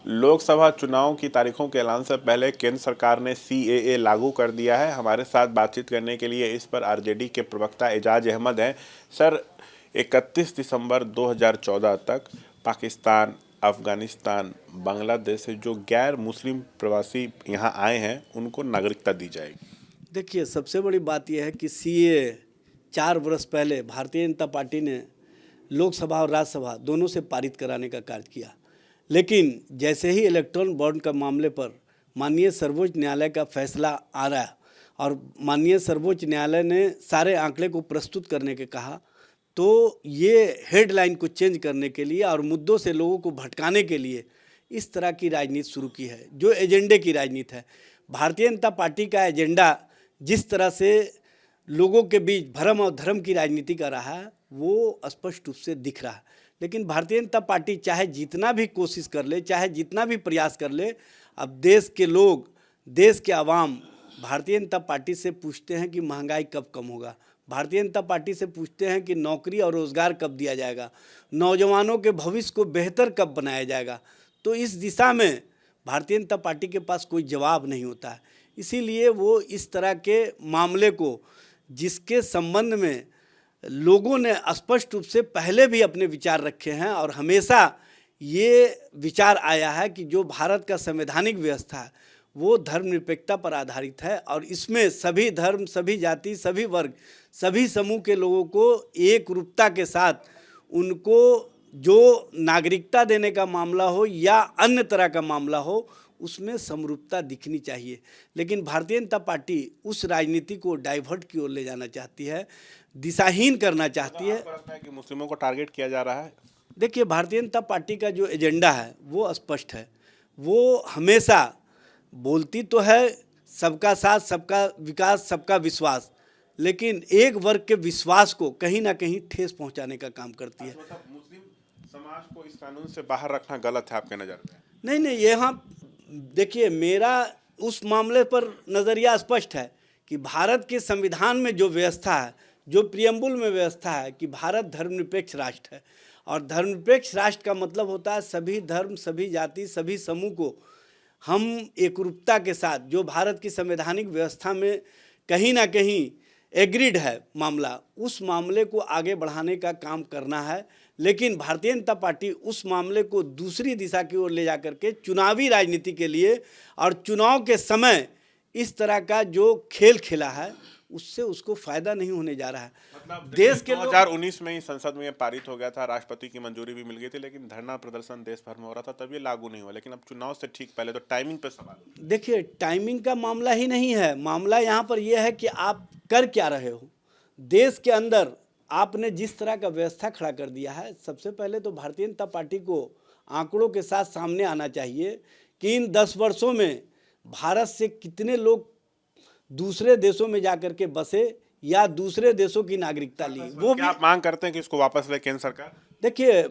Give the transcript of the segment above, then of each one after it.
लोकसभा चुनाव की तारीखों के ऐलान से पहले केंद्र सरकार ने सीएए लागू कर दिया है। हमारे साथ बातचीत करने के लिए इस पर आरजेडी के प्रवक्ता एजाज अहमद हैं। सर, 31 दिसंबर 2014 तक पाकिस्तान, अफगानिस्तान, बांग्लादेश से जो गैर मुस्लिम प्रवासी यहाँ आए हैं उनको नागरिकता दी जाएगी। देखिए, सबसे बड़ी बात यह है कि सीए 4 वर्ष पहले भारतीय जनता पार्टी ने लोकसभा और राज्यसभा दोनों से पारित कराने का कार्य किया, लेकिन जैसे ही इलेक्ट्रॉन बॉन्ड का मामले पर माननीय सर्वोच्च न्यायालय का फैसला आ रहा और माननीय सर्वोच्च न्यायालय ने सारे आंकड़े को प्रस्तुत करने के कहा, तो ये हेडलाइन को चेंज करने के लिए और मुद्दों से लोगों को भटकाने के लिए इस तरह की राजनीति शुरू की है, जो एजेंडे की राजनीति है। भारतीय जनता पार्टी का एजेंडा जिस तरह से लोगों के बीच भरम और धर्म की राजनीति का रहा है, वो स्पष्ट रूप से दिख रहा है। लेकिन भारतीय जनता पार्टी चाहे जितना भी कोशिश कर ले, चाहे जितना भी प्रयास कर ले, अब देश के लोग, देश के आवाम भारतीय जनता पार्टी से पूछते हैं कि महंगाई कब कम होगा, भारतीय जनता पार्टी से पूछते हैं कि नौकरी और रोज़गार कब दिया जाएगा, नौजवानों के भविष्य को बेहतर कब बनाया जाएगा। तो इस दिशा में भारतीय जनता पार्टी के पास कोई जवाब नहीं होता है। इसीलिए वो इस तरह के मामले को, जिसके संबंध में लोगों ने स्पष्ट रूप से पहले भी अपने विचार रखे हैं और हमेशा ये विचार आया है कि जो भारत का संवैधानिक व्यवस्था है वो धर्मनिरपेक्षता पर आधारित है और इसमें सभी धर्म, सभी जाति, सभी वर्ग, सभी समूह के लोगों को एक रूपता के साथ उनको जो नागरिकता देने का मामला हो या अन्य तरह का मामला हो, उसमें समरूपता दिखनी चाहिए। लेकिन भारतीय जनता पार्टी उस राजनीति को डाइवर्ट की ओर ले जाना चाहती है, दिशाहीन करना चाहती है। आपको लगता है कि मुस्लिमों को टारगेट किया जा रहा है? देखिए, भारतीय जनता पार्टी का जो एजेंडा है वो स्पष्ट है। वो हमेशा बोलती तो है सबका साथ, सबका विकास, सबका विश्वास, लेकिन एक वर्ग के विश्वास को कहीं ना कहीं ठेस पहुंचाने का काम करती है। मतलब मुस्लिम समाज को इस कानून से बाहर रखना गलत है आपके नज़र में? नहीं नहीं, यहाँ देखिए, मेरा उस मामले पर नज़रिया स्पष्ट है कि भारत के संविधान में जो व्यवस्था है, जो प्रियम्बुल में व्यवस्था है कि भारत धर्मनिरपेक्ष राष्ट्र है और धर्मनिरपेक्ष राष्ट्र का मतलब होता है सभी धर्म, सभी जाति, सभी समूह को हम एकरूपता के साथ, जो भारत की संवैधानिक व्यवस्था में कहीं ना कहीं एग्रीड है मामला, उस मामले को आगे बढ़ाने का काम करना है। लेकिन भारतीय जनता पार्टी उस मामले को दूसरी दिशा की ओर ले जाकर के चुनावी राजनीति के लिए और चुनाव के समय इस तरह का जो खेल खेला है उससे उसको फायदा नहीं होने जा रहा है। मतलब देश के 2019 में ही संसद में ये पारित हो गया था, राष्ट्रपति की मंजूरी भी मिल गई थी, लेकिन धरना प्रदर्शन देश भर में हो रहा था, तब ये लागू नहीं हुआ। लेकिन अब चुनाव से ठीक पहले तो टाइमिंग पे सवाल। देखिए, टाइमिंग का मामला ही नहीं है, मामला यहाँ पर यह है कि आप कर क्या रहे हो। देश के अंदर आपने जिस तरह का व्यवस्था खड़ा कर दिया है, सबसे पहले तो भारतीय जनता पार्टी को आंकड़ों के साथ सामने आना चाहिए कि इन 10 वर्षों में भारत से कितने लोग दूसरे देशों में जाकर के बसे या दूसरे देशों की नागरिकता ली। वो भी आप मांग करते हैं कि इसको वापस ले केंद्र सरकार? देखिए,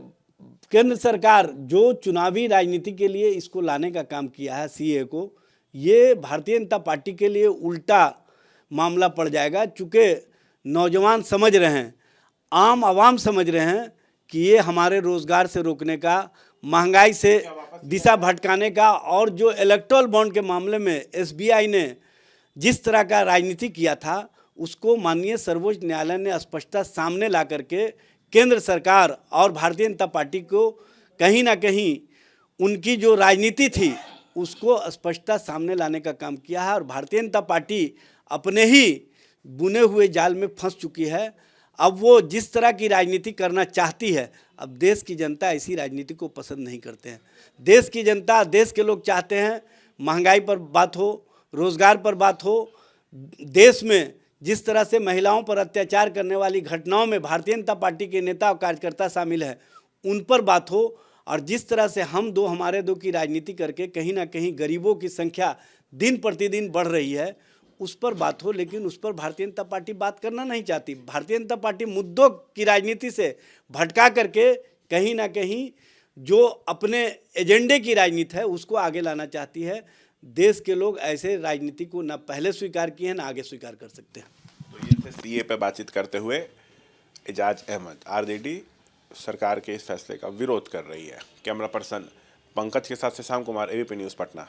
केंद्र सरकार जो चुनावी राजनीति के लिए इसको लाने का काम किया है सीए को, ये भारतीय जनता पार्टी के लिए उल्टा मामला पड़ जाएगा। चूँकि नौजवान समझ रहे हैं, आम आवाम समझ रहे हैं कि ये हमारे रोज़गार से रोकने का, महंगाई से दिशा भटकाने का, और जो इलेक्टोरल बॉन्ड के मामले में एसबीआई ने जिस तरह का राजनीति किया था उसको माननीय सर्वोच्च न्यायालय ने स्पष्टता सामने ला करके केंद्र सरकार और भारतीय जनता पार्टी को कहीं ना कहीं उनकी जो राजनीति थी उसको स्पष्टता सामने लाने का काम किया है। और भारतीय जनता पार्टी अपने ही बुने हुए जाल में फंस चुकी है। अब वो जिस तरह की राजनीति करना चाहती है, अब देश की जनता ऐसी राजनीति को पसंद नहीं करते हैं। देश की जनता, देश के लोग चाहते हैं महंगाई पर बात हो, रोज़गार पर बात हो, देश में जिस तरह से महिलाओं पर अत्याचार करने वाली घटनाओं में भारतीय जनता पार्टी के नेता और कार्यकर्ता शामिल हैं, उन पर बात हो, और जिस तरह से हम दो हमारे दो की राजनीति करके कहीं ना कहीं गरीबों की संख्या दिन प्रतिदिन बढ़ रही है, उस पर बात हो। लेकिन उस पर भारतीय जनता पार्टी बात करना नहीं चाहती। भारतीय जनता पार्टी मुद्दों की राजनीति से भटका करके कहीं ना कहीं जो अपने एजेंडे की राजनीति है उसको आगे लाना चाहती है। देश के लोग ऐसे राजनीति को न पहले स्वीकार किए हैं, न आगे स्वीकार कर सकते हैं। तो ये थे सीए पे बातचीत करते हुए एजाज अहमद। आरजेडी सरकार के इस फैसले का विरोध कर रही है। कैमरा पर्सन पंकज के साथ शशांक कुमार, एबीपी न्यूज़ पटना।